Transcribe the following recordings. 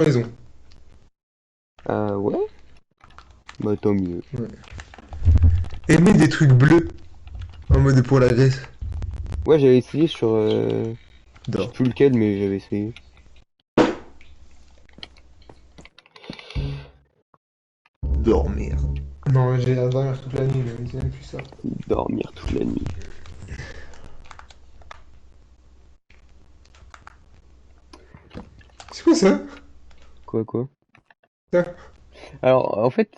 Raison. Ah ouais? Bah tant mieux. Ouais. Et mets des trucs bleus en mode pour la graisse. Ouais, j'avais essayé sur... je sais Dors. plus lequel, mais j'avais essayé. Dormir. Non, j'ai à dormir toute la nuit, mais c'est même plus ça. Dormir toute la nuit. C'est quoi ça? Quoi, quoi? Ça. Alors, en fait,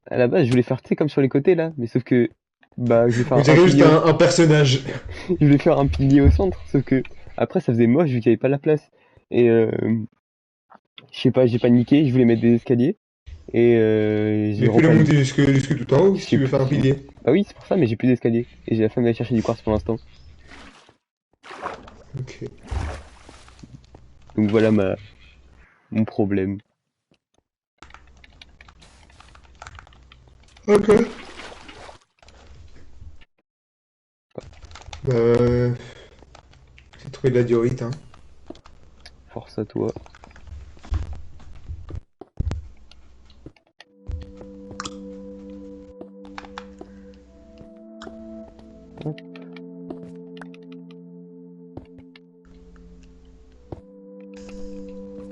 à la base, je voulais faire, tu sais, comme sur les côtés, là. Mais sauf que... Bah, je voulais On faire un dirait juste pilier un personnage. je voulais faire un pilier au centre. Sauf que... Après, ça faisait moche vu qu'il n'y avait pas la place. Et je sais pas, j'ai paniqué. Je voulais mettre des escaliers. Et j'ai Mais fais-le repaniqué. monter jusque tout en haut Je si sais tu veux plus. faire un pilier. Bah oui, c'est pour ça, mais j'ai plus d'escalier. Et j'ai la flemme d'aller chercher du quartz pour l'instant. Ok. Donc voilà mon problème. Ok. Bah, j'ai trouvé de la diorite, hein. Force à toi.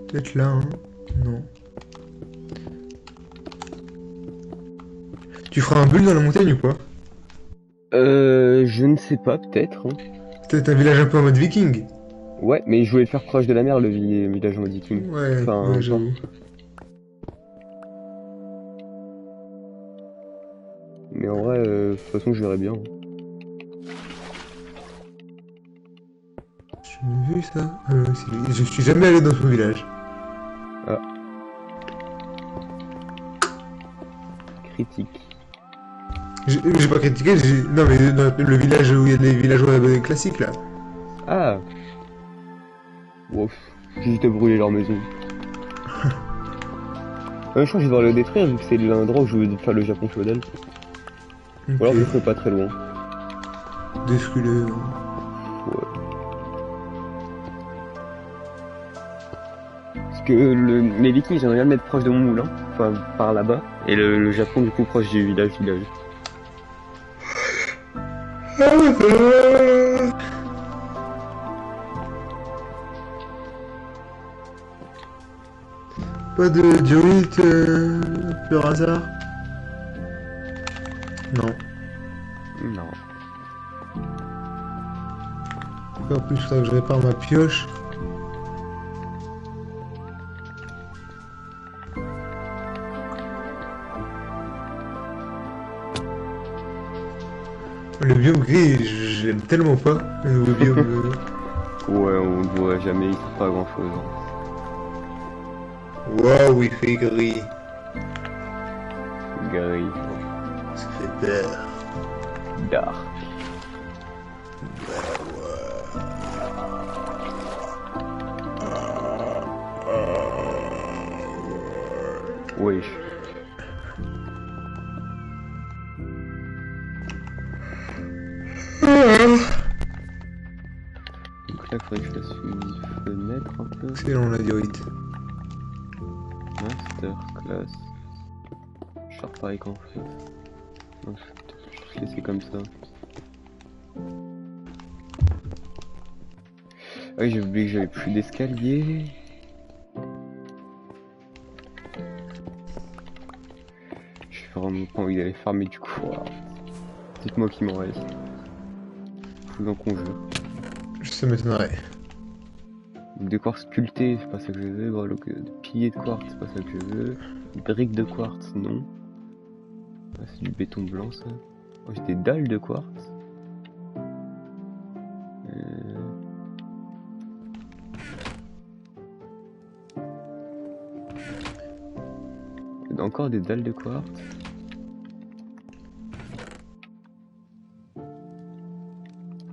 Peut-être là, hein. Non. Tu feras un bulle dans la montagne ou pas? Je ne sais pas, peut-être, hein. Peut-être un village un peu en mode viking. Ouais, mais je voulais le faire proche de la mer, le village en mode viking. Ouais, ouais, Enfin, genre. j'avoue. Mais en vrai, de toute façon, je verrais bien, hein. J'ai vu ça. Je suis jamais allé dans son village. Ah, critique. J'ai pas critiqué, non mais dans le village où il y a des villageois classiques là. Ah, wow, j'ai juste à brûler leur maison. Je crois que je vais devoir le détruire vu que c'est l'endroit où je veux faire le Japon féodal. Ou Ok. alors je le ferai pas très loin. Détruis-le. Ouais. Parce que les Vikings, j'aimerais bien le mettre proche de mon moulin, enfin par là-bas, et le Japon du coup proche du village. Pas de diorite par hasard? Non. Non. En plus, il faudrait que je répare ma pioche. Le biome gris, je l'aime tellement pas. Le nouveau biome. Ouais, on ne voit jamais, il se passe pas grand-chose. Waouh, il fait gris. Gary, Ça fait peur. dark. Wesh. Donc là, il faudrait que je fasse une fenêtre un peu. Excellent la diorite. Masterclass. Je sors pareil qu'en fait. Non, je vais peut-être juste laisser comme ça. Ah oui, j'ai oublié que j'avais plus d'escalier. J'ai vraiment pas envie d'aller farmer du quartz. Dites-moi qu'il m'en reste. Je vous en conjure. Ça m'étonnerait. De quartz sculpté, c'est pas ça que je veux. Breloque de piliers de quartz, c'est pas ça que je veux. Briques de quartz, non. Ah, c'est du béton blanc ça. Oh, j'ai des dalles de quartz. Encore des dalles de quartz.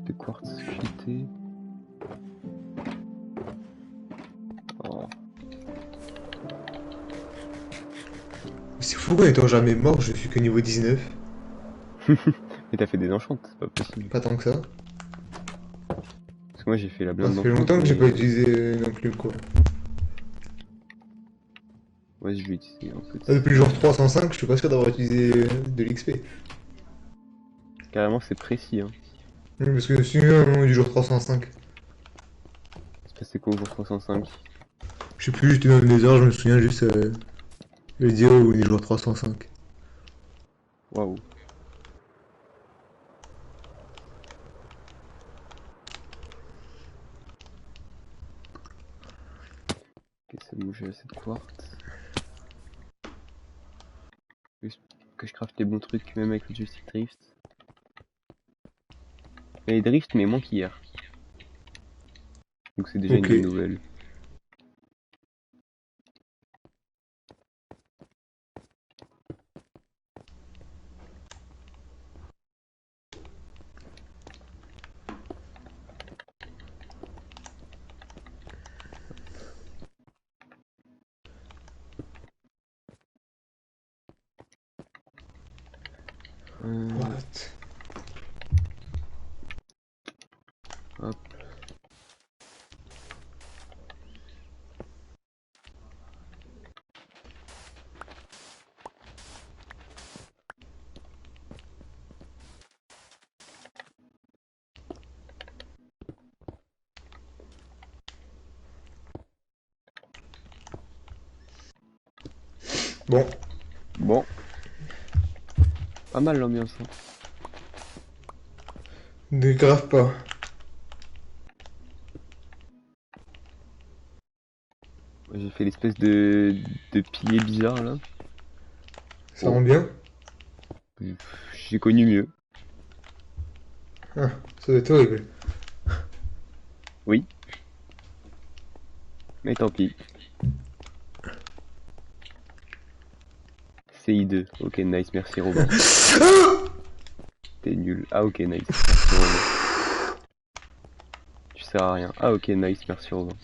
De quartz sculpté. Oh. C'est fou qu'en étant jamais mort, je suis que niveau 19. Mais t'as fait des enchantes, c'est pas possible. Pas tant que ça. Parce que moi j'ai fait la Enfin, blinde ça fait d'enchantes, longtemps que j'ai pas mais... utilisé non plus quoi. Ouais, je vais utiliser un peu de Ah, ça. depuis le jour 305, je suis pas sûr d'avoir utilisé de l'XP. Carrément, c'est précis, hein. Parce que sinon, du jour 305. C'est passé quoi au jour 305? Je sais plus, j'étais dans les heures, je me souviens juste le dire ou des jours 305. Waouh. Ok, c'est bon, j'ai assez de quartz. Juste que je craft les bons trucs, même avec le joystick drift. Et les drift, mais moins qu'hier. Donc c'est déjà une Ok. bonne nouvelle. What? Hop. Bon, Bon, pas mal l'ambiance, hein. ne grave pas. J'ai fait l'espèce de pilier bizarre là. Ça Oh, rend bien. j'ai connu mieux. Ah, ça doit être horrible. Oui, mais tant pis. CI2. Ok, nice, merci Robin. T'es nul. Ah ok, nice. Merci Robin. Tu sers à rien. Ah ok, nice, merci Robin.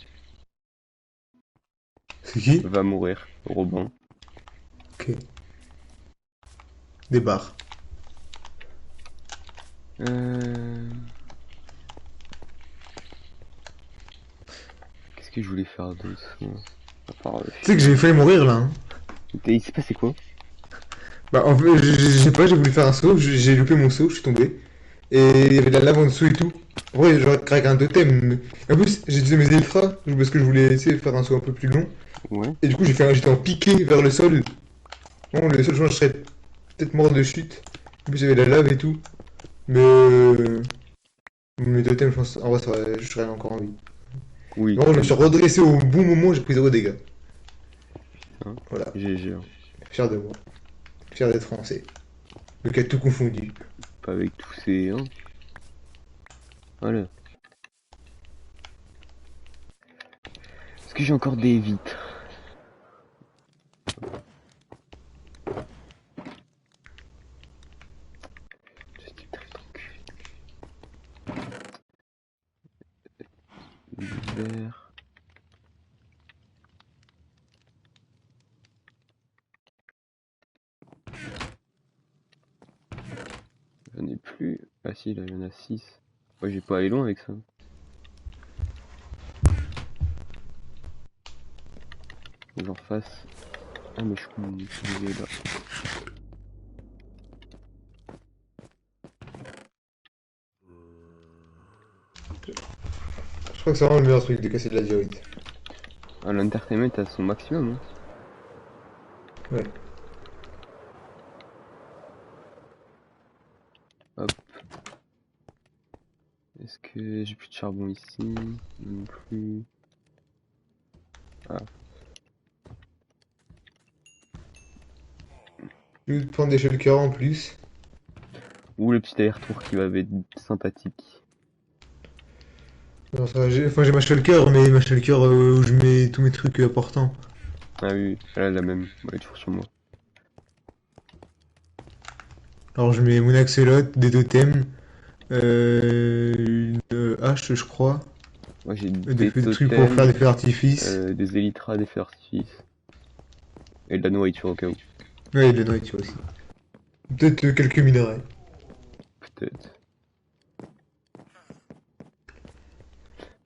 C'est qui? Va mourir, Robin. Ok. Des barres. Euh... Qu'est-ce que je voulais faire d'autre, moi? À part Tu sais que j'ai failli mourir là, hein. Il s'est passé quoi? Bah en fait, je sais pas, j'ai voulu faire un saut, j'ai loupé mon saut, je suis tombé. Et il y avait de la lave en dessous et tout. En vrai, j'aurais craqué un totem. En plus, j'ai utilisé mes ultras parce que je voulais essayer de faire un saut un peu plus long. Ouais. Et du coup, j'étais en piqué vers le sol. Bon, le seul jour, je serais peut-être mort de chute. En plus, il y avait de la lave et tout. Mais mes totems, je pense, en vrai, je serais encore en vie. Oui, En vrai, je me suis oui. redressé au bon moment, j'ai pris 0 dégâts. Hein. Voilà, GG, hein. fier de moi. Fier d'être français. Le cas tout confondu. Pas avec tous ces... Hein. Voilà. Est-ce que j'ai encore des vitres? Joystick drift enculé. Du verre. J'en ai plus. Ah si, là, il y en a 6. Ouais, j'ai pas allé loin avec ça. Faut que j'en fasse. Ah, mais je suis désolé, là. Je crois que c'est vraiment le meilleur truc de casser de la diorite. Ah, l'entertainment à son maximum, hein. Ouais. Hop. Est-ce que j'ai plus de charbon ici? Non plus. Ah, Je vais prendre des shulkers en plus. ou le petit aller-retour qui va être sympathique. Non, ça, enfin, j'ai ma shulker, mais ma shulker où je mets tous mes trucs importants. Ah oui, elle a la même. Elle est toujours sur moi. Alors, je mets mon axolot, des totems, une hache, je crois, Moi j'ai des trucs pour faire totems, des feux d'artifice. des élytras, des feux d'artifice. Et de la nourriture au cas où. Ouais, et de la nourriture aussi. Peut-être quelques minerais. Peut-être.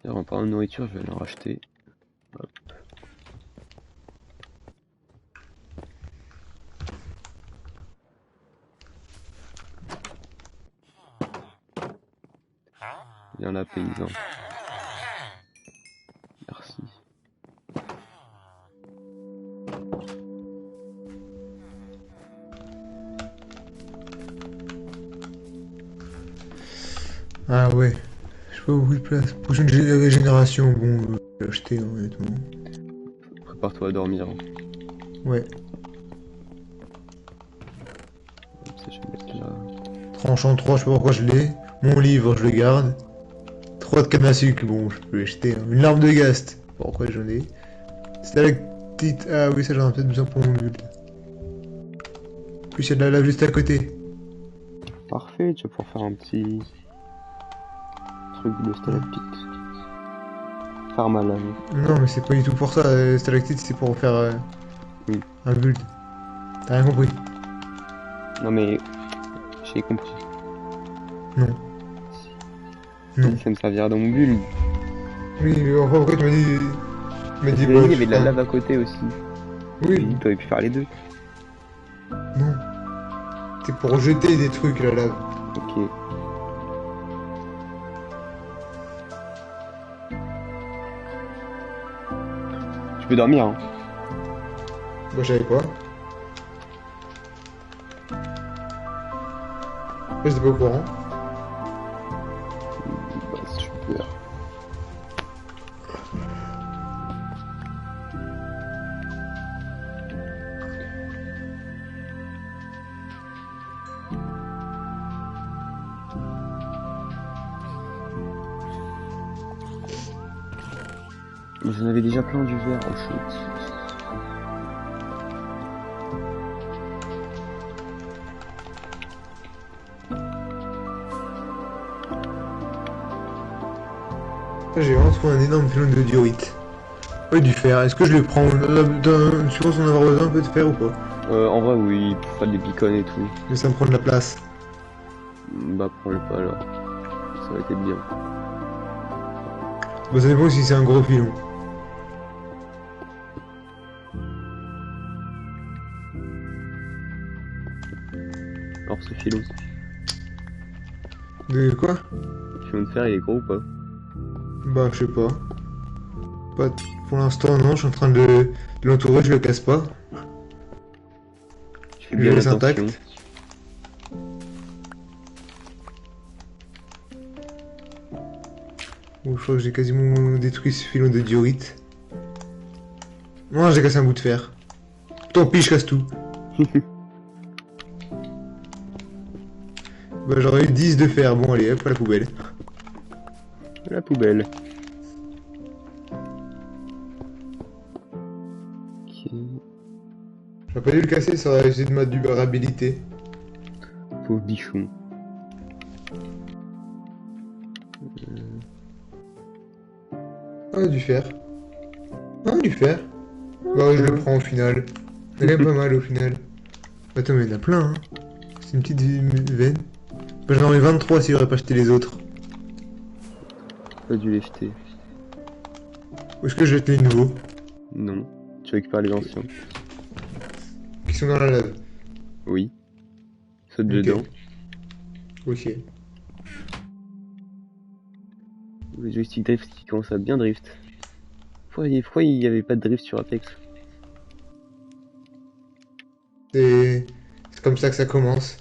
D'ailleurs, en parlant de nourriture, je vais aller en racheter. Hop. Il y en a paysan. Merci. Ah ouais. Je sais pas beaucoup de place. Prochaine génération, bon, je vais acheter, hein, honnêtement. Prépare-toi à dormir. Hein. Ouais. Comme ça, je vais mettre là. Tranchant 3, je sais pas pourquoi je l'ai. Mon livre, je le garde. 3 de canne à sucre, bon, je peux l'acheter. Hein. Une larme de gast. Pourquoi j'en ai. Stalactite. Ah oui, ça j'en ai peut-être besoin pour mon build. Plus il y a de la lave juste à côté. Parfait, tu vas pouvoir faire un petit truc de stalactite. Farm à lave. Non, mais c'est pas du tout pour ça. Stalactite, c'est pour faire Oui. un build. T'as rien compris? Non mais, j'ai compris. Non. Non. Ça me servira dans mon build. Oui, mais enfin, pourquoi tu m'as dit. Tu m'as dit, Il y avait de la lave à côté aussi. Oui. Tu aurais pu faire les deux. Non. C'est pour jeter des trucs, la lave. Ok. Tu peux dormir, hein. Bah, je savais pas. Moi, j'étais pas au courant. Bah, super. J'en avais déjà plein du verre en shoot. J'ai vraiment trouvé un énorme filon de diorite. Ouais, du fer. Est-ce que je le prends? Tu penses en avoir besoin un peu de fer ou pas? En vrai, oui, pour faire des beacons et tout. Mais ça me prend de la place. Bah, prends-le pas alors. Ça aurait été bien. Bah, ça dépend si c'est un gros filon. Alors, ce filon. De quoi? Le filon de fer, il est gros ou pas? Bah, je sais pas. Pas pour l'instant, non. Je suis en train de l'entourer, je le casse pas. Tu fais Je bien le laisse attention. intact. Bon, je crois que j'ai quasiment détruit ce filon de diorite. Non, j'ai cassé un bout de fer. Tant pis, je casse tout. Bah, j'aurais eu 10 de fer. Bon, allez, hop, à la poubelle. La poubelle. Ok. J'aurais pas dû le casser, ça aurait été de ma durabilité. Pauvre bichon. Ah, du fer. Ah, du fer. Bah, ouais, je le prends au final. C'est quand même pas mal au final. Attends, mais il y en a plein, hein. C'est une petite veine. Bah, j'en ai 23 si j'aurais pas acheté les autres. Pas dû les jeter. Où est-ce que je jette les nouveaux? Non. Tu récupères les anciens. Qui sont dans la lave. Oui. Saute Ok. dedans. Ok. Le joystick drift qui commence à bien drift. Pourquoi il y avait pas de drift sur Apex? C'est comme ça que ça commence.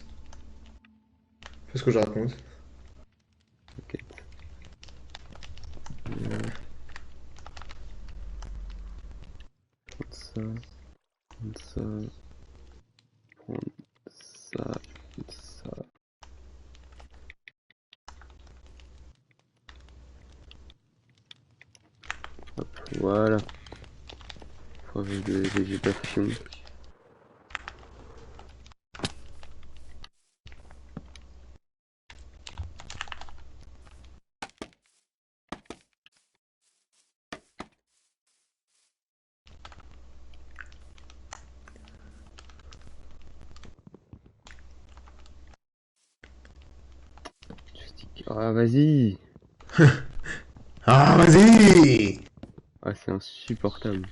C'est ce que je raconte. Ok. Prendre ça. Prendre ça. Prendre ça. Prendre ça. Hop, voilà. Preuve de végétation. Joystick. Ah, vas-y! Ah, vas-y! Ah, c'est insupportable.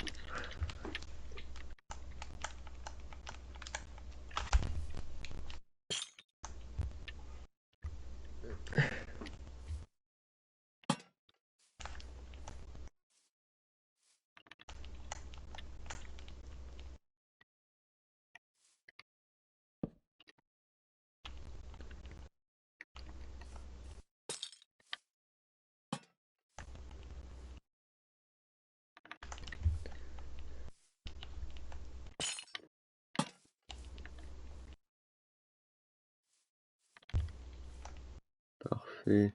parfait.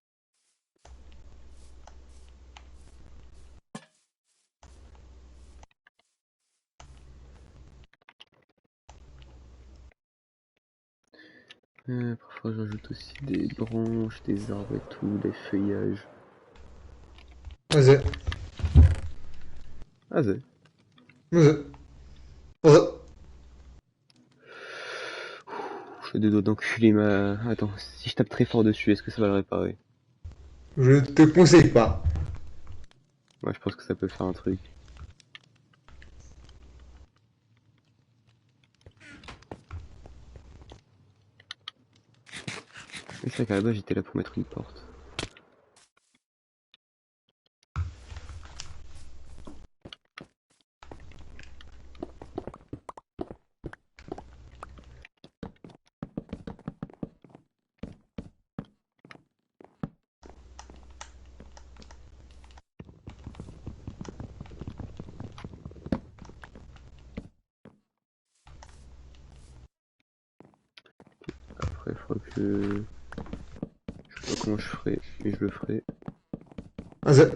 Parfois j'ajoute aussi des branches, des arbres et tout, des feuillages. Vas-y, Ah c'est. vas-y, vas-y. J'ai des doigts d'enculer ma... Attends, si je tape très fort dessus, est-ce que ça va le réparer? Je te conseille pas. Ouais, je pense que ça peut faire un truc. Mais c'est vrai qu'à la base j'étais là pour mettre une porte. Après, il faudra que... Je sais pas comment je ferai, mais je le ferai. Vas-y.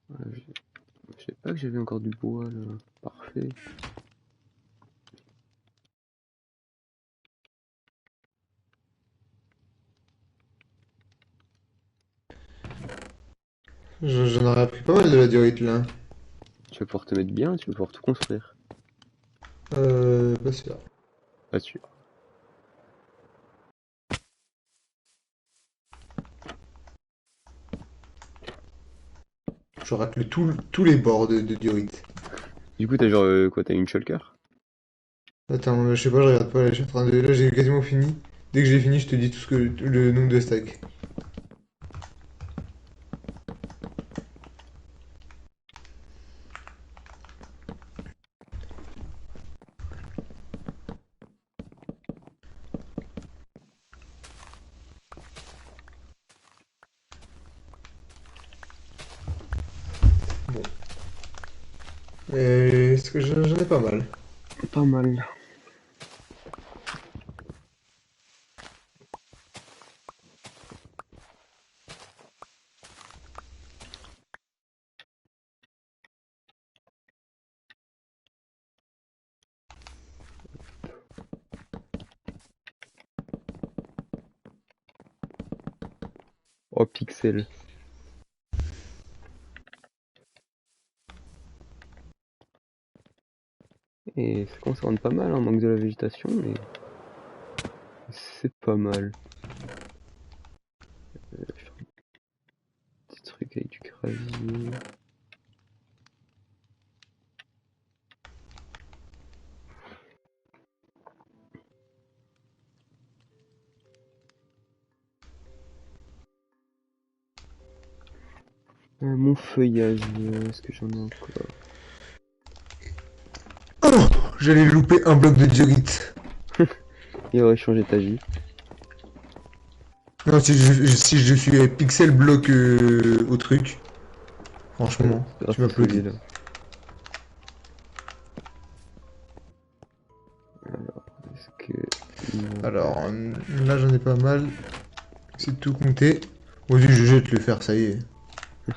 Voilà, je sais pas que j'avais encore du bois là. Parfait. J'en aurais appris pas mal de la diorite là. Tu vas pouvoir te mettre bien, tu vas pouvoir tout construire. Pas sûr. Pas sûr. Je racle tous les bords de diorite. Du coup, t'as genre quoi, t'as une shulker? Attends, je sais pas, je regarde pas, là, je suis en train de... Là, j'ai quasiment fini. Dès que j'ai fini, je te dis tout ce que... le nombre de stacks. Bon. Est-ce que j'en ai pas mal? Pas mal. Oh, pixel. Et ça commence à rendre pas mal, hein, manque de la végétation, mais c'est pas mal. Je vais faire un petit truc avec du gravier. Mon feuillage, est-ce que j'en ai encore? Oh! J'allais louper un bloc de diorite. Il aurait changé ta vie. Non, si je suis pixel bloc au truc, franchement, tu Grâce à m'applaudis. celui-là. Alors, est-ce que... Non. Alors, là, j'en ai pas mal. C'est tout compté. Vas-y, je jette le fer, ça y est.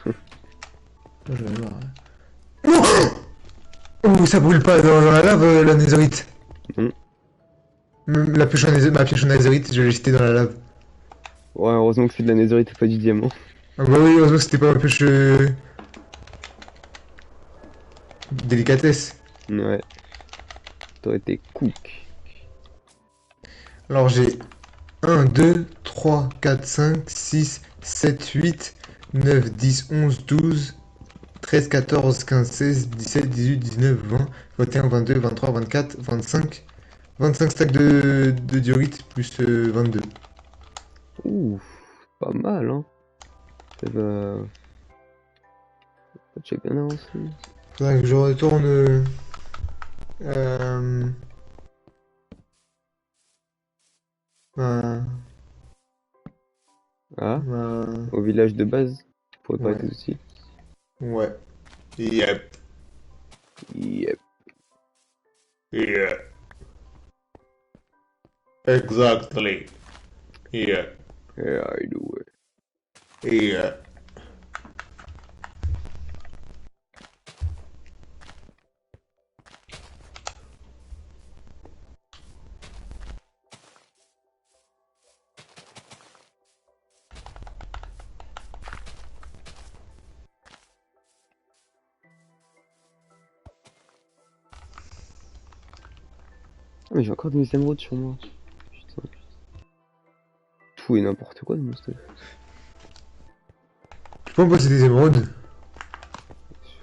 Là, j'en ai marre. Oh, ça brûle pas dans la lave, la netherite. Non. La pioche ma pioche en netherite, je l'ai jetée dans la lave. Ouais, heureusement que c'est de la netherite et pas du diamant. Ah bah oui, heureusement que c'était pas ma pioche délicatesse. Ouais, t'aurais été cook. Alors j'ai 1, 2, 3, 4, 5, 6, 7, 8, 9, 10, 11, 12, 13, 14, 15, 16, 17, 18, 19, 20, 21, 22, 23, 24, 25, 25 stacks de diorite plus 22. Ouh, pas mal, hein. Ça va... Tu as bien avancé. Faudrait que je retourne euh, Un... Ah, un... au village de base, pour réparer Ouais. tes outils. Ouais. Yep. Yep. Yeah. Exactly. Yeah. Yeah, I do it. Yeah. Ah, mais j'ai encore des émeraudes sur moi. Putain. Tout et n'importe quoi de mon stuff. Je peux passer des émeraudes.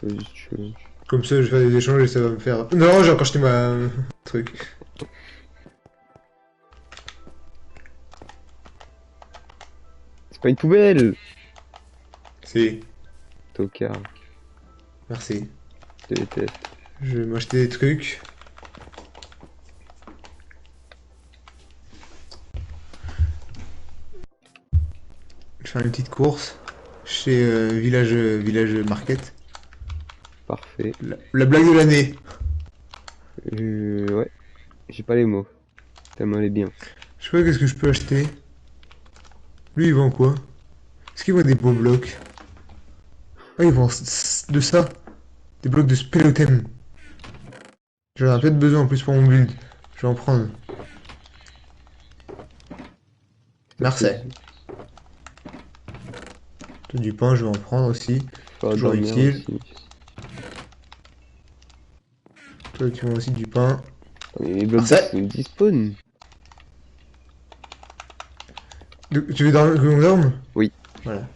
Je fais juste Comme ça, je vais faire des échanges et ça va me faire. Non, j'ai encore acheté ma truc. C'est pas une poubelle! Si. Tocard, Merci. je te déteste. Je vais m'acheter des trucs. Je vais faire une petite course chez Village Market. Parfait. La blague de l'année. Ouais, j'ai pas les mots. Tellement elle est bien. Je sais pas qu'est-ce que je peux acheter. Lui, il vend quoi? Est-ce qu'il vend des beaux blocs? Ah, il vend de ça. Des blocs de spélothème. J'en ai peut-être besoin en plus pour mon build. Je vais en prendre. Marseille. Tout du pain, je vais en prendre aussi. Faire Toujours dormir utile. aussi. Toi, tu vends aussi du pain. Mais les blocs Marseille. d'os me despawn. Tu veux que l'on dorme? Oui. Voilà.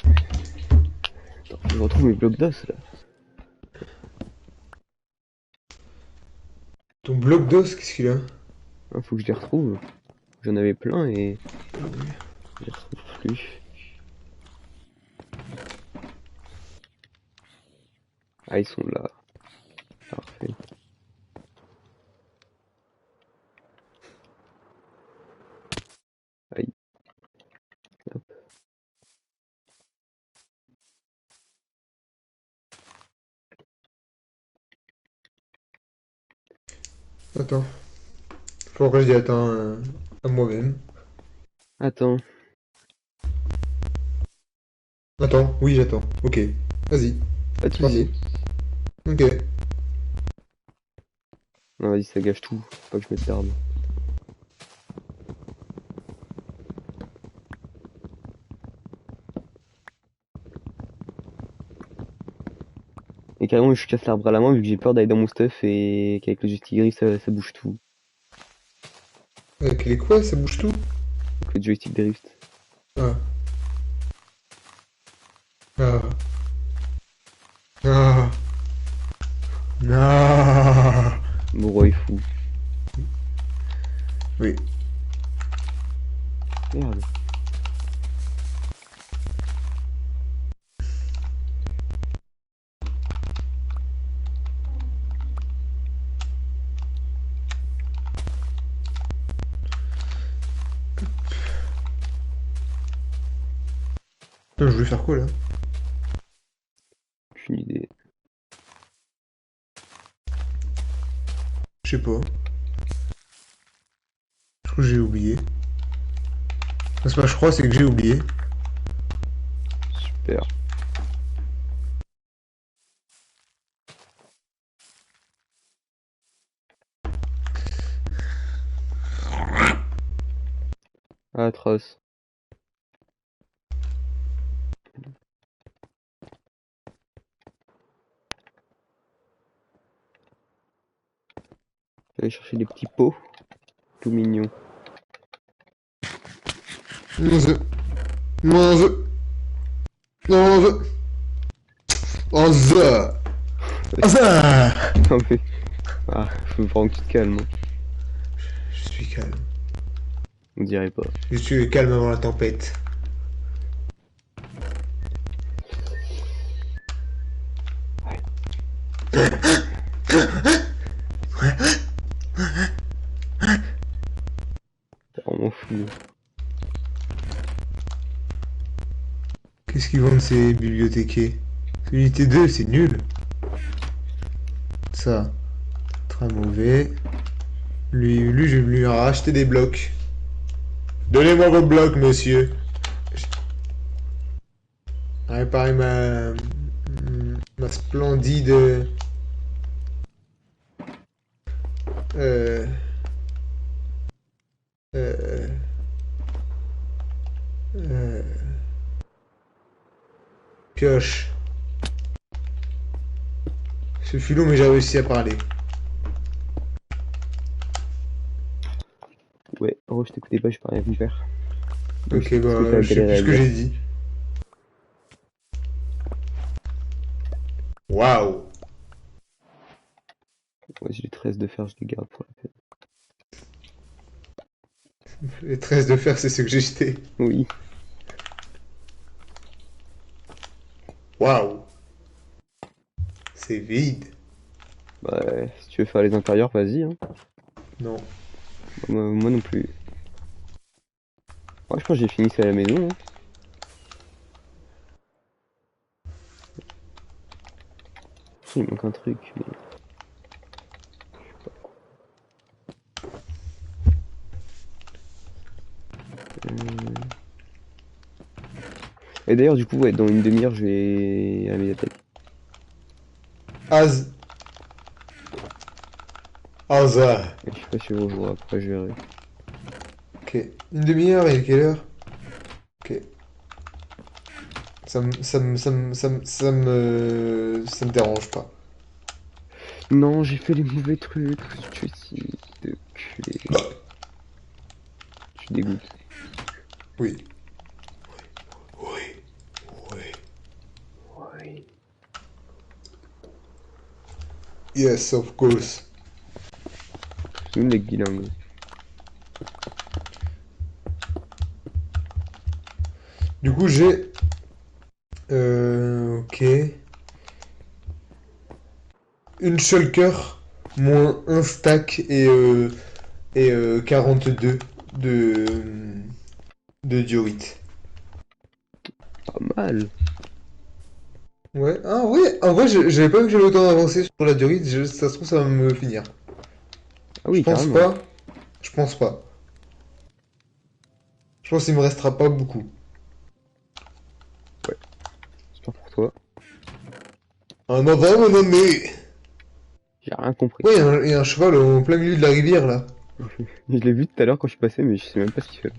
Attends, faut que je retrouve mes blocs d'os là. Ton bloc d'os, qu'est-ce qu'il a? Ah, faut que je les retrouve. J'en avais plein et je les retrouve plus. Ah, ils sont là. Parfait. Aïe. Hop. Attends. Pourquoi je dis attends à moi-même? Attends. Attends, oui, j'attends. Ok. Vas-y, Pas de c'est parti. soucis. Ok. Non, vas-y, ça gâche tout. Faut pas que je mette d'armes. Et carrément, je casse l'arbre à la main vu que j'ai peur d'aller dans mon stuff et qu'avec le joystick gris, ça bouge tout. Avec les quoi, ça bouge tout? Avec le joystick drift. Ah. Ah. Ah. Ah. Mon roi est fou. Oui. Merde. Putain, je voulais faire quoi là? Aucune idée. Je sais pas. Je crois que j'ai oublié. Non, c'est pas je crois, c'est que j'ai oublié. Super. Atroce. J'allais chercher des petits pots. Tout mignons. Mange. Mange. Mange. Mange. Mange. Non mais... Ah, faut vraiment que tu te calmes. Hein. Je suis calme. On dirait pas. Je suis calme avant la tempête. C'est vraiment de ces bibliothéqués. Unité 2, c'est nul. Ça, très mauvais. Lui, je vais lui racheter des blocs. Donnez-moi vos blocs, monsieur. Réparer ma splendide... Euh, euh, euh, pioche. Ce fut long, mais j'ai réussi à parler. Ouais, je t'écoutais pas, je parlais avec mon père. Donc je Ok, sais pas ce que bah, t'as je sais galéré plus à ce que dire. j'ai dit. Waouh! Ouais, j'ai les 13 de fer, je les garde pour la peine. Les 13 de fer, c'est ce que j'ai jeté. Oui, Waouh! C'est vide. bah si tu veux faire les intérieurs, vas-y, hein. Non. Bah, moi non plus. Ouais, je pense que j'ai fini ça à la maison, hein. Il manque un truc, mais... euh, Et d'ailleurs, du coup, ouais, dans une demi-heure, je vais à la médiathèque. Az. Hasard. Et je sais pas si je rejoins après, je verrai. Ok. Une demi-heure, et quelle heure? Ok. Ça me dérange pas. Non, j'ai fait les mauvais trucs, je suis de culé. Je suis dégoûté. Oui. Oui. Oui. Oui. Yes, of course. C'est une des bilingues. Du coup, j'ai... Ok. Une shulker, moins un stack et 42 de, de diorite. Pas mal. Ouais, ah ouais, en vrai, j'avais pas vu que j'avais autant avancé sur la diorite, ça se trouve, ça va me finir. Ah Je oui, pense carrément. pas, je pense pas. Je pense qu'il me restera pas beaucoup. Ouais, j'espère pour toi. Un avant, mon ami! J'ai rien compris. Ouais, il y a un cheval en plein milieu de la rivière, là. Je l'ai vu tout à l'heure quand je suis passé, mais je sais même pas ce qu'il fait.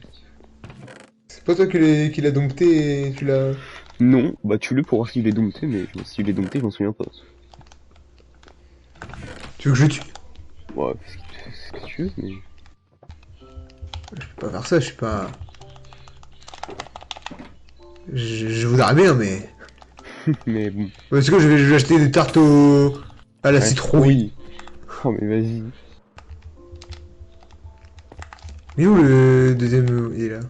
C'est pas toi qui l'as dompté et tu l'as... Non, bah tu le pour voir s'il est dompté, mais s'il est dompté, je m'en souviens pas. Tu veux que je le tue? Ouais, fais ce que tu veux, mais... Je peux pas faire ça, je suis pas... Je voudrais bien, mais... mais bon. Parce que je vais acheter des tartes à la À la citrouille. citrouille. Oh mais vas-y. Mais où le deuxième... Il est là.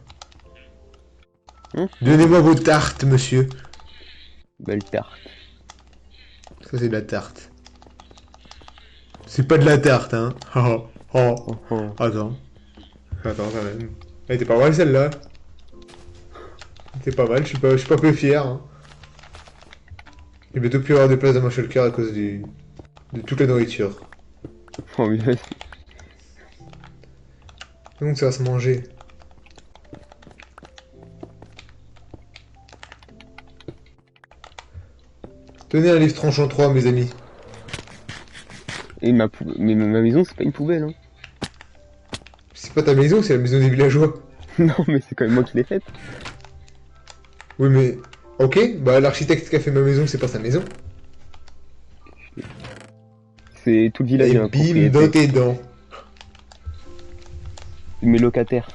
Hum, hum. Donnez-moi vos tartes, monsieur. Belle tarte. Ça, c'est de la tarte. C'est pas de la tarte, hein. Oh, oh. Oh, oh. Attends. Attends, quand même. Elle était pas mal, celle-là. C'était pas mal, je suis pas peu fier, hein. J'ai bientôt pu avoir des places dans ma shulker à cause de toute la nourriture. Oh mais vas-y. Donc ça va se manger. Tenez un livre tranchant 3, mes amis. Et ma maison, c'est pas une poubelle, hein. C'est pas ta maison, c'est la maison des villageois. Non, mais c'est quand même moi qui l'ai faite. Oui, mais... Ok, bah l'architecte qui a fait ma maison, c'est pas sa maison. C'est tout le village Et est ma bim, dans propriété. tes dents. C'est mes locataires.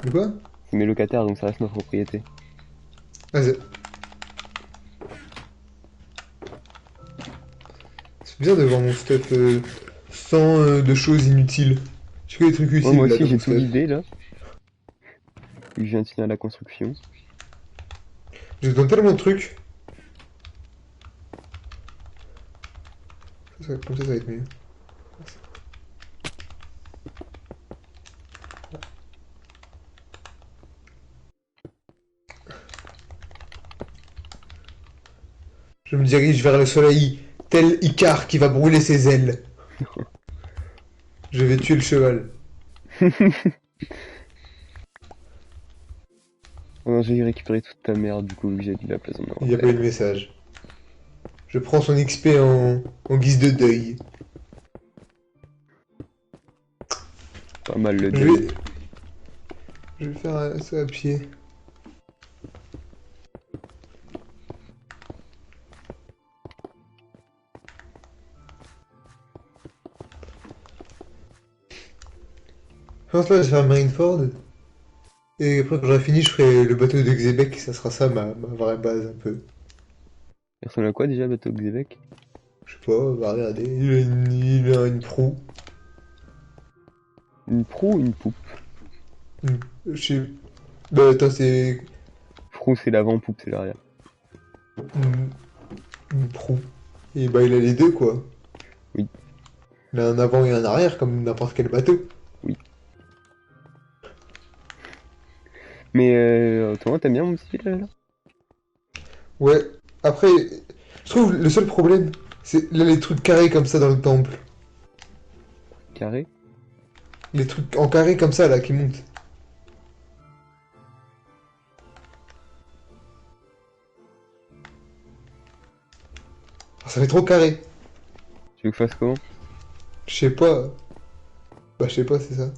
De quoi? C'est mes locataires, donc ça reste ma propriété. Ah, c'est bizarre de voir mon stuff sans de choses inutiles. J'ai que des trucs Ouais, moi utiles là aussi, dans mon j'ai tout stuff. vidé, là. Vu que je viens de finir la construction. Je donne tellement de trucs. Comme ça va être mieux. me dirige vers le soleil, tel Icare qui va brûler ses ailes. Je vais tuer le cheval. Oh non, j'ai récupéré toute ta merde du coup vu que j'ai de la place en Il n'y a pas eu de message. Je prends son XP en guise de deuil. Pas mal le Je deuil. vais, je vais faire ça à pied. Je pense là, je vais faire Marineford. Et après, quand j'aurai fini, je ferai le bateau de Xebec. Ça sera ça ma vraie base un peu. Il ressemble à quoi déjà Bateau Xebec? Je sais pas, va regarder. Il a une proue. Une proue ou une poupe? Je sais. Bah, attends, c'est Proue c'est l'avant, poupe c'est l'arrière. une, une proue. Et bah, il a les deux, quoi. Oui, Il a un avant et un arrière, comme n'importe quel bateau. oui. Mais toi t'aimes bien mon petit village là? Ouais. Après, je trouve le seul problème, c'est là les trucs carrés comme ça dans le temple. Carré? Les trucs en carré comme ça, là, qui montent. Ça fait trop carré. Tu veux que je fasse comment? Je sais pas. Bah, je sais pas, c'est ça.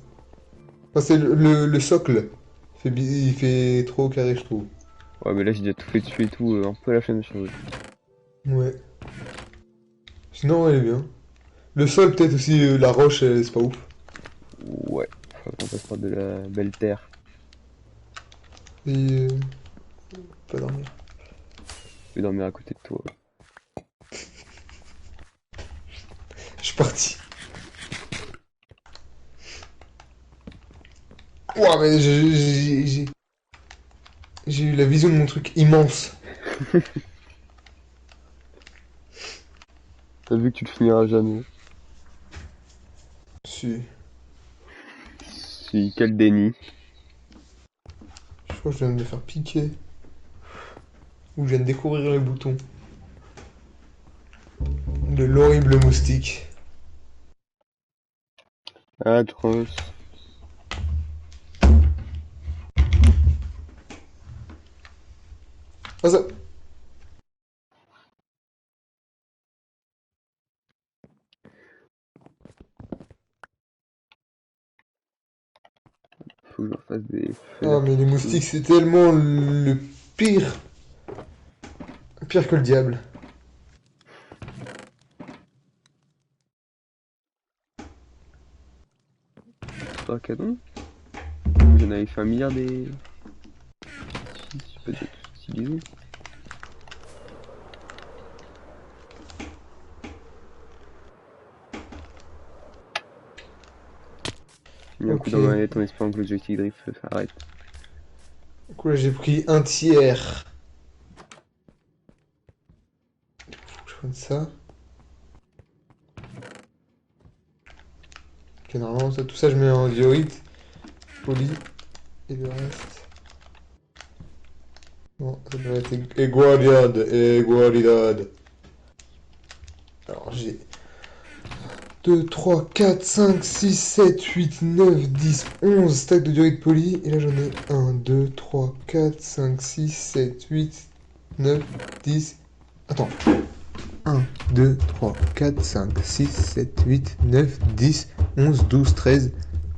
Enfin, c'est le socle. Il fait trop carré, je trouve. Ouais mais là j'ai déjà tout fait dessus et tout, un peu à la chaîne sur eux. Ouais. Sinon, elle est bien. Le sol, peut-être aussi, la roche, c'est pas ouf. Ouais, faut qu'on passe par de la belle terre. Et. Pas dormir. Je vais dormir à côté de toi. Je suis parti. Ouah, mais j'ai eu la vision de mon truc immense. T'as vu que tu le finiras jamais. Si. Si, quel déni. Je crois que je viens de me faire piquer. Ou je viens de découvrir le bouton. De l'horrible moustique. Atroce. Ah ça. Faut que je fasse des Ah, feux mais les moustiques, c'est tellement le pire. Pire que le diable. d'artifice canon. J'en avais fait un milliard des... Si, je peux déjà tous utiliser. J'ai mis un coup Ok. dans ma manette en espérant que le joystick drift s'arrête. Du coup, là, j'ai pris un tiers. Faut que je prenne ça. Ok, normalement, ça, tout ça, je mets en diorite. Poli. Et le reste. Bon, ça devrait être Egualidad. Egualidad. Alors, j'ai 2, 3, 4, 5, 6, 7, 8, 9, 10, 11 stacks de diorite poli. Et là, j'en ai 1, 2, 3, 4, 5, 6, 7, 8, 9, 10. Attends. 1, 2, 3, 4, 5, 6, 7, 8, 9, 10, 11, 12, 13,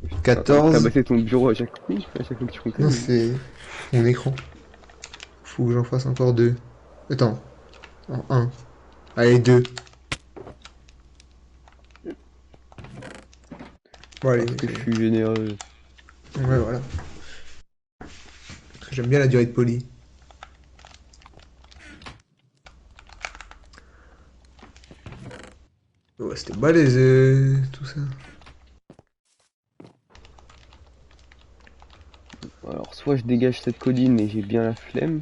T'as 14. baissé ton bureau à chaque fois que tu comptais. Non, c'est mon écran. Faut que j'en fasse encore 2. Attends. En 1. Allez, 2. Bon, allez, Parce que je c'est... suis généreux. Ouais, voilà. Parce que j'aime bien la durée de poli. Ouais, c'était balèze, tout ça. Alors, soit je dégage cette colline et j'ai bien la flemme,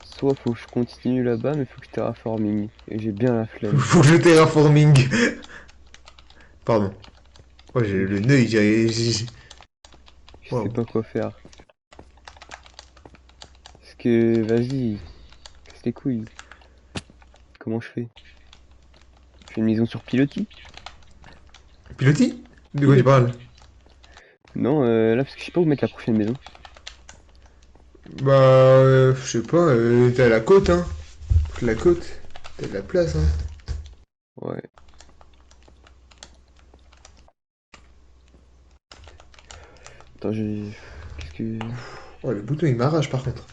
soit faut que je continue là-bas, mais faut que je terraforming. Et j'ai bien la flemme. Faut que je terraforming. Pardon. Oh, j'ai Donc, le nœud, je sais Waouh. pas quoi faire. Parce que, vas-y, casse les couilles. comment je fais? Je fais une maison sur pilotis? Pilotis? De quoi tu Pilotis. parles? Non, là, parce que je sais pas où mettre la prochaine maison. Bah, je sais pas, t'es à la côte, hein. La côte, t'as de la place, hein. Ouais. Attends, j'ai... Qu'est-ce que... Oh, le bouton il m'arrache par contre.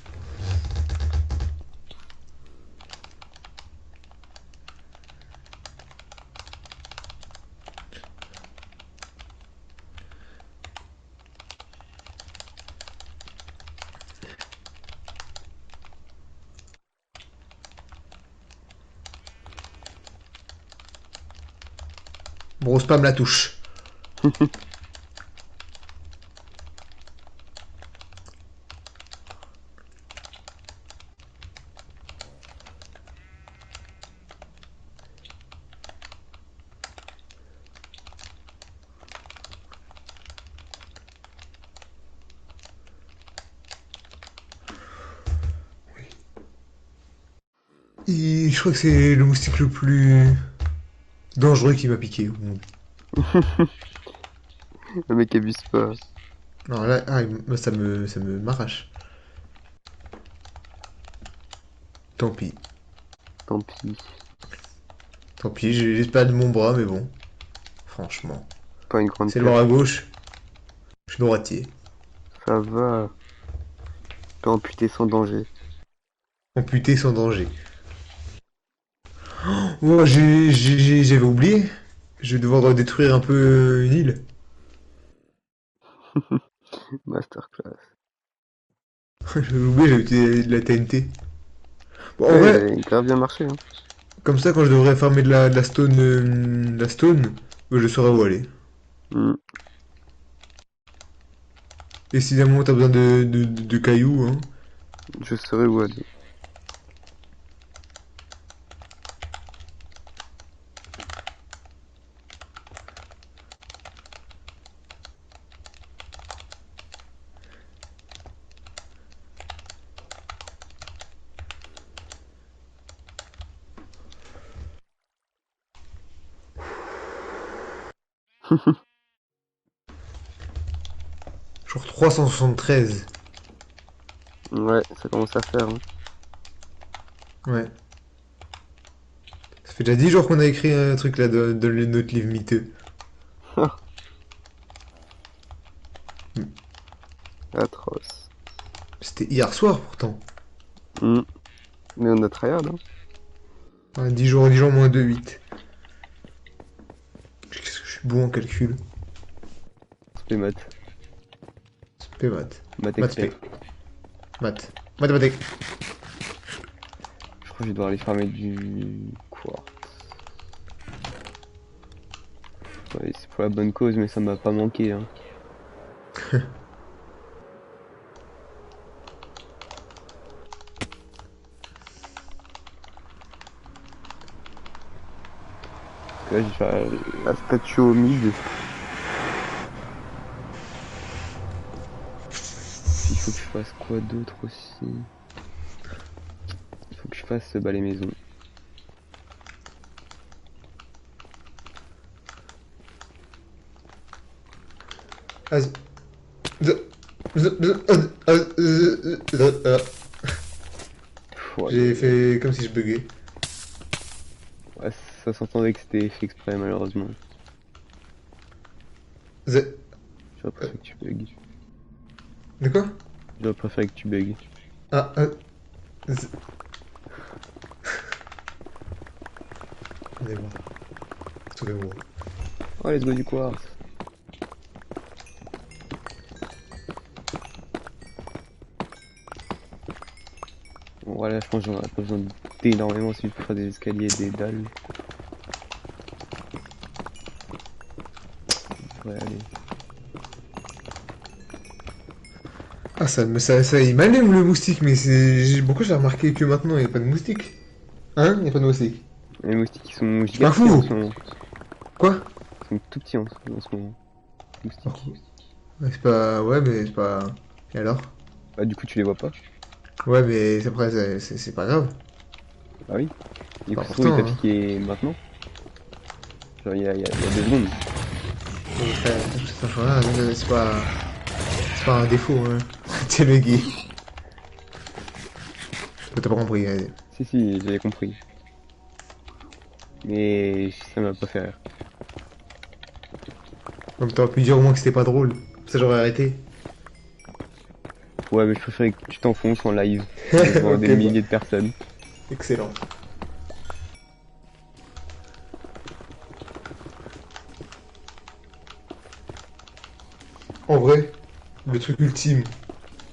Bon, spam la touche. Et je crois que c'est le moustique le plus dangereux qui m'a piqué. Bon. Le mec abuse pas. Non, là, ah, moi, ça me m'arrache. Tant pis. Tant pis. Tant pis, j'ai pas de mon bras, mais bon. Franchement. Pas une grande C'est le bras perte. à gauche, je suis droitier. Ça va. Peux amputer sans danger. Amputé sans danger. Oh, j'avais oublié. Je vais devoir détruire un peu une île. Masterclass. J'avais oublié, j'avais utilisé de la TNT. Bon, en Ouais, il vrai, a grave bien marché, hein. comme ça, quand je devrais farmer de la stone, je saurai où aller. Hmm. Et si à un moment t'as besoin de cailloux, hein. Je saurais où aller. Genre 373. Ouais, ça commence à faire, hein. Ouais. Ça fait déjà 10 jours qu'on a écrit un truc là dans notre livre miteux. Atroce. C'était hier soir pourtant. Hmm. Mais on a tryhard, hein. Ouais, 10 jours moins 2, 8. Qu'est-ce que je suis bon en calcul. Spé maths. Spé maths. Maths Maths spé. expert. Maths. Mathématiques. Je crois que je vais devoir aller farmer du quartz. Ouais, c'est pour la bonne cause, mais ça m'a pas manqué, hein. Parce que là, je vais faire la statue au mid. Puis il faut que je fasse quoi d'autre aussi? Il faut que je fasse bah, les maisons. Vas-y. Ouais, J'ai fait comme si je buguais. ouais, ça s'entendait que c'était fait exprès, malheureusement. J'aurais préféré que tu bugs. De quoi? J'aurais préféré que tu bugs. Ah, Attendez-moi. Sauvez-moi. Oh, let's go du quartz. Bon, voilà, je pense que j'en aurais pas besoin d'énormément si pour faire des escaliers et des dalles. Ça devrait aller. Ah, il m'allume le moustique, mais pourquoi j'ai remarqué que maintenant il n'y a pas de moustique? Hein? Il n'y a pas de moustique. Les moustiques ils sont Je m'en giga petits en fous! ce moment. Quoi? Ils sont tout petits en ce moment. Oh, Moustiques. ouais, c'est pas. Ouais, mais c'est pas. Et alors? Bah, du coup, tu les vois pas. Ouais, mais après, c'est pas grave. Ah oui. Du coup, Pas ça se trouve, il t'a pourtant, hein. piqué maintenant. Genre, il y a 2 secondes. Frère, ça change rien, c'est pas un défaut, hein. T'es le gay. T'as pas compris, allez. Si, si, j'avais compris. Mais ça m'a pas fait rire. Donc t'aurais pu dire au moins que c'était pas drôle. Ça j'aurais arrêté. Ouais, mais je préférais que tu t'enfonces en live devant des Ok, bah, milliers de personnes. excellent. En vrai, le truc ultime,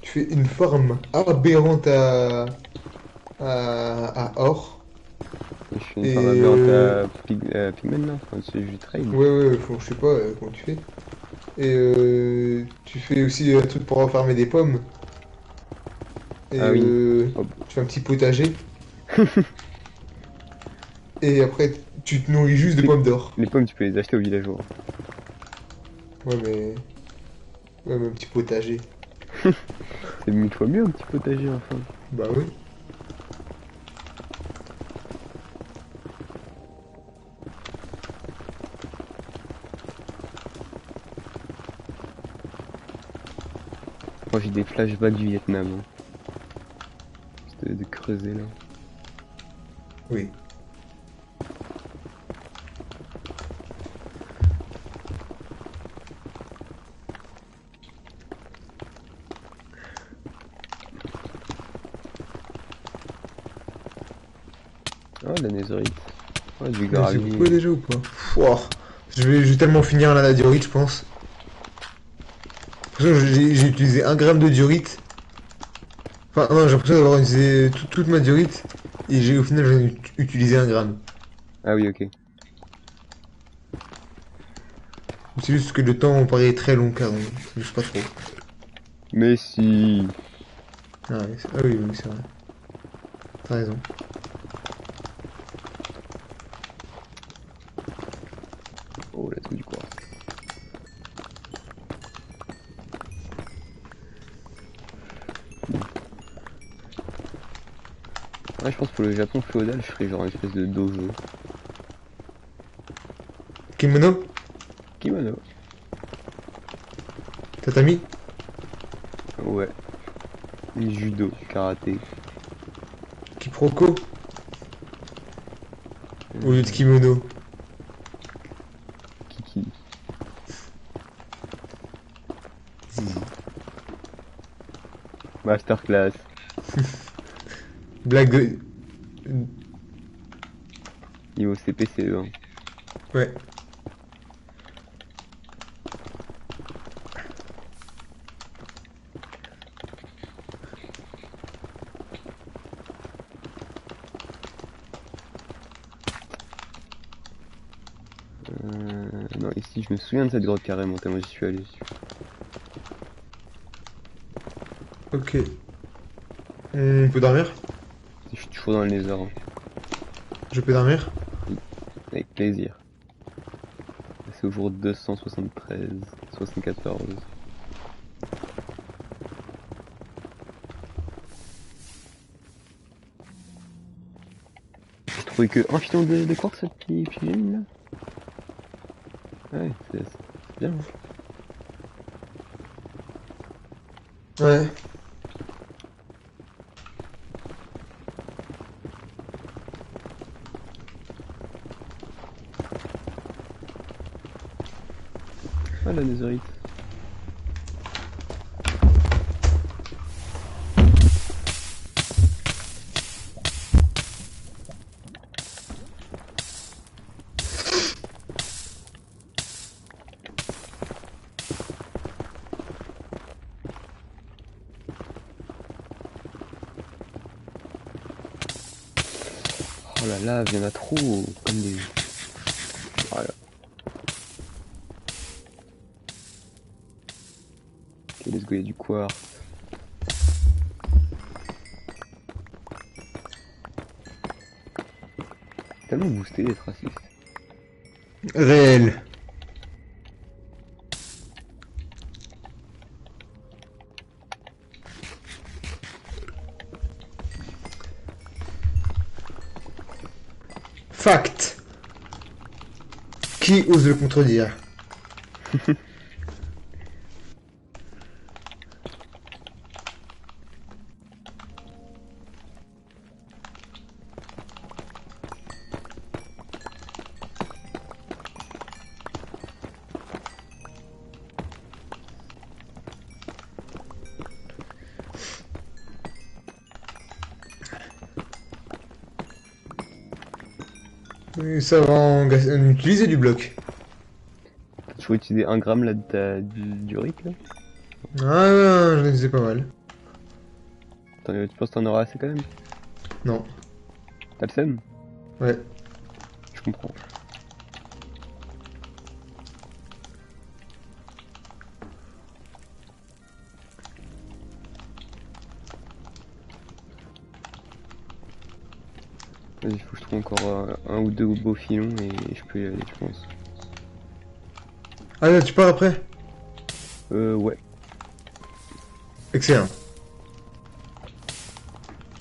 tu fais une farm aberrante à or. Et je fais une farm Et aberrante à Pigman là. Enfin, c'est du trade. je sais pas comment tu fais. Et tu fais aussi un truc pour farmer des pommes. Et Ah oui. Oh, tu fais un petit potager. Et après, tu te nourris juste de les, pommes d'or. les pommes, tu peux les acheter au villageois. Ouais, mais. Ouais, mais un petit potager. C'est 1000 fois mieux un petit potager enfin. Bah oui. Moi j'ai des flashbacks du Vietnam. Hein. De creuser là. Oui. Ah la netherite. Ah du J'ai beaucoup gravier. déjà ou pas? Pouah. Je vais tellement finir la diorite, je pense. De toute façon, j'ai utilisé 1 gramme de diorite. Enfin, non, j'ai l'impression d'avoir utilisé toute ma diorite. Et j'ai au final, j'en ai utilisé 1 gramme. Ah oui ok. C'est juste que le temps paraît très long, car je sais pas trop. Mais si. Ah, ouais, ah oui, oui, c'est vrai. T'as raison. Oh let's go du quartz. Bon. Ouais je pense que pour le Japon féodal je ferais genre une espèce de dojo. Kimono? Kimono. Tatami? Ouais. Judo, karaté. Quiproquo? Au lieu de Euh, kimono. Kiki. Zizi. Masterclass. Blague de... Niveau CPCE1. Ouais. Non, ici, je me souviens de cette grotte carrément, tellement j'y suis allé. Ok. On peut dormir? Je suis toujours dans le lézard. Hein. Je peux dormir? Oui, avec plaisir. C'est au jour 273, 74. J'ai trouvé que un filon de quartz, cette petite figurine là. Ouais, c'est bien. Hein. Ouais. Ah, la netherite. Oh là là, il y en a trop. Comme des. Voilà. Ok, let's go, il y a du quartz. Tellement boosté d'être raciste. Réel. Fact. Qui ose le contredire? Oui, ça va en utiliser du bloc. Tu vas utiliser 1 gramme là du riz là? Ah, j'en ai utilisé pas mal. Tu penses que t'en auras assez quand même? Non. T'as le seum? Ouais. Je comprends. Vas-y, faut que je trouve encore un ou deux beaux filons et je peux y aller, je pense. Ah là, tu pars après? Ouais. Excellent.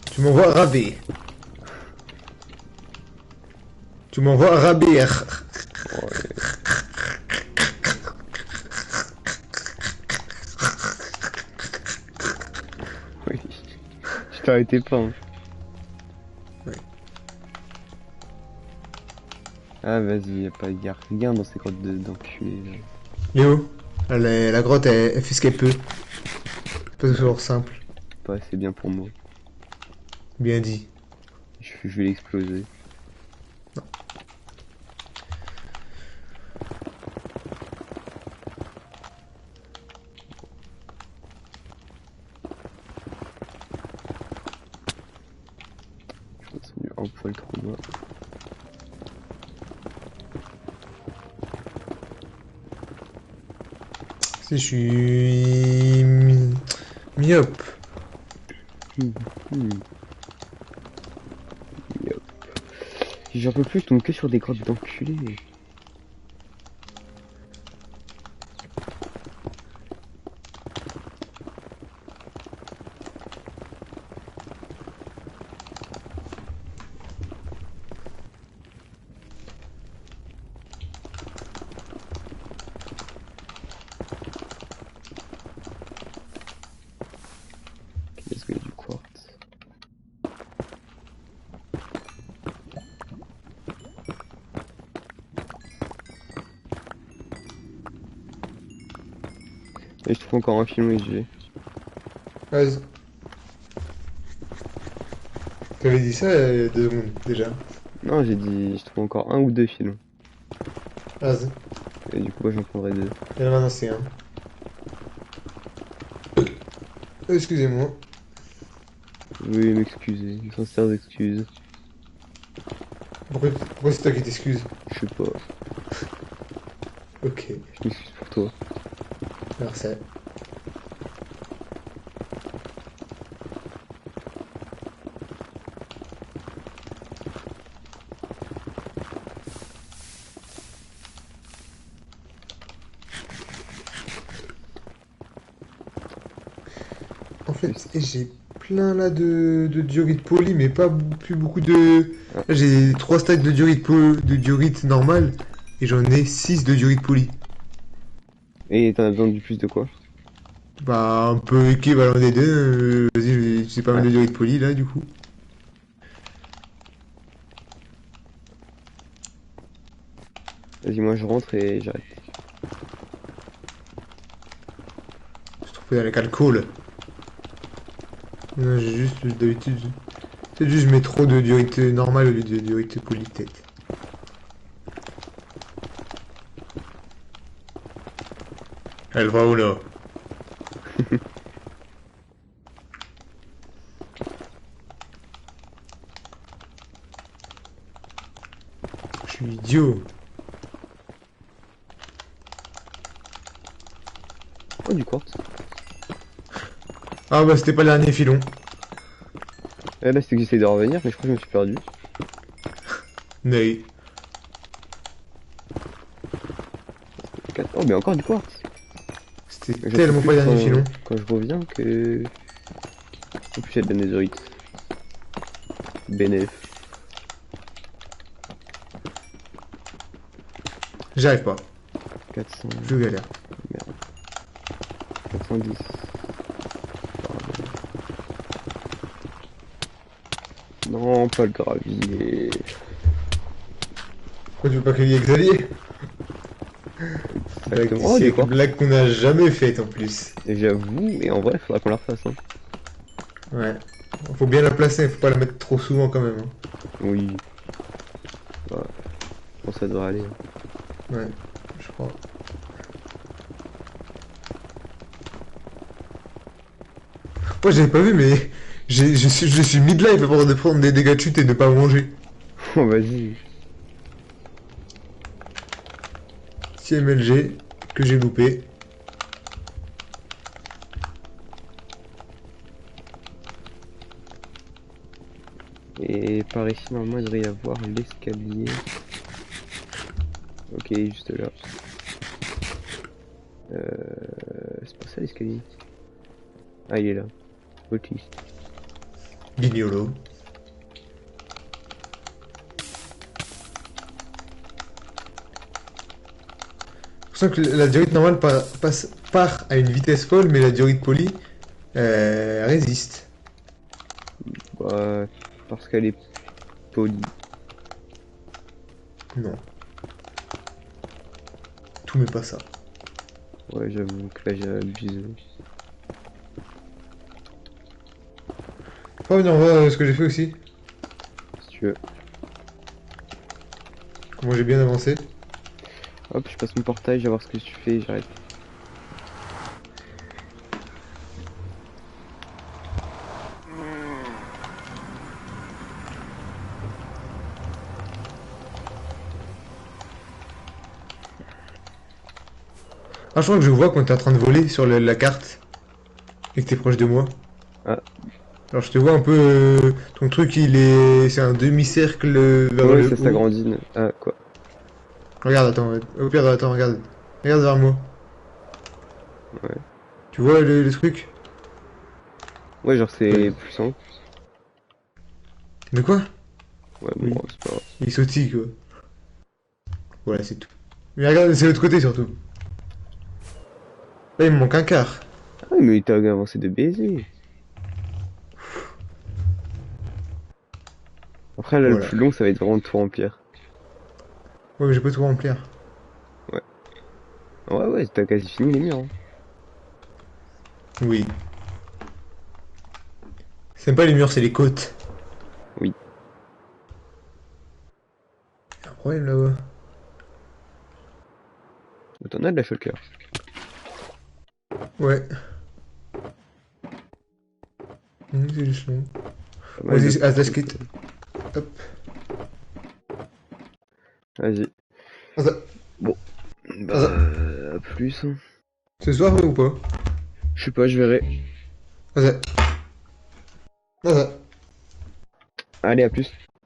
Tu m'envoies rabais. Tu m'envoies rabais. Oh, oui. Je t'arrêtais pas, hein. Ouais. Ah, vas-y, y a rien dans ces grottes d'enculés. Léo, la grotte, elle fait ce qu'elle peut. C'est pas toujours simple. Pas assez bien pour moi. Bien dit. Je vais l'exploser. Je continue un poil trop loin. Si je suis myope. Yep. J'en peux plus, je tombe que sur des grottes d'enculés. Est-ce qu'il y a du quartz? Et je trouve encore un filon et j'y vais. Vas-y. T'avais dit ça il y a 2 secondes déjà. Non, j'ai dit, je trouve encore un ou deux filons. Vas-y. Et du coup, j'en prendrai deux. Il y en a c'est un. Excusez-moi. Veuillez m'excuser, de sincères excuses. Pourquoi c'est toi qui t'excuses? Je sais pas, Ok. je m'excuse pour toi. Merci. En fait, j'ai plein là de diorite poli, mais pas plus beaucoup de. Ah. Là, j'ai 3 stacks de de diorite normal, et j'en ai 6 de diorite poli. Et t'en as besoin du plus de quoi? Bah, un peu équivalent des deux. Vas-y, j'ai pas mal Ah, de diorite poli là, du coup. vas-y, moi je rentre et j'arrête. Je trouve dans les calculs. Non, j'ai juste d'habitude. C'est juste, je mets trop de diorite normale au lieu de diorite poli, peut-être. Elle va où là? Je suis idiot. Oh, du quartz. Ah bah c'était pas le dernier filon. Et là, c'était que j'essaye de revenir, mais je crois que je me suis perdu. Ney. Oh, mais encore du quartz. C'était J'en tellement peux pas le plus dernier filon. quand je reviens que... En plus, il y a de la netherite. Bénéf. J'arrive pas. 400, Je galère. merde. 410. Non, pas le gravier. Pourquoi tu veux pas qu'il y ait Xavier? Blague du Exactement. Oh, du siècle, quartz. blague qu'on a jamais faite en plus. J'avoue, mais en vrai, faudra qu'on la refasse, hein. Ouais. Faut bien la placer, faut pas la mettre trop souvent quand même, hein. Oui. Bah, bon, ça devrait aller, hein. Ouais, je crois. Moi j'avais pas vu, mais je suis midlife avant de prendre des dégâts de chute et de pas manger. Oh, vas-y. 6 MLG que j'ai loupé. Et par ici, normalement, il devrait y avoir l'escalier. Ok, juste là. C'est pas ça l'escalier. Ah, il est là. Autiste. Guignolo. Je sens que la diorite normale part à une vitesse folle, mais la diorite polie résiste. Bah, parce qu'elle est polie. Non, tout mais pas ça. Ouais, j'avoue que là, j'ai abusé. Faut venir voir ce que j'ai fait aussi. Si tu veux. Comment j'ai bien avancé. Hop, je passe mon portail, je vais voir ce que tu fais, j'arrête. Ah, je crois que je vois quand t'es en train de voler sur la carte et que t'es proche de moi. Ah, Alors je te vois un peu, ton truc c'est un demi-cercle vers ouais, le ça haut. s'agrandit. Ah, quoi? Regarde, attends, au pire, attends, regarde. Regarde vers moi. Ouais. Tu vois le truc? Ouais, genre, Ouais. c'est puissant. De quoi? Ouais, bon, Oui. c'est pas grave. Il sautille, quoi. Voilà, c'est tout. Mais regarde, c'est l'autre côté surtout. Là, il me manque un quart. Ah, mais t'as avancé de baiser. Après, là, le Voilà. plus long, ça va être vraiment tout remplir. Ouais, mais j'ai pas tout remplir. Ouais. Ouais, ouais, t'as quasi fini les murs, hein. Oui. C'est même pas les murs, c'est les côtes. Oui. Il y a un problème là-bas. Oh, t'en as de la shulker. Ouais. C'est juste long. Pas Bon, mal de vas-y, attache quartz. kit. Hop. Vas-y. Ah, ça. Bon. Ah, ça. Bah, à plus, hein. Ce soir, ouais, ou pas? Je sais pas, je verrai. Ah, ça. Ah, ça. Allez, à plus.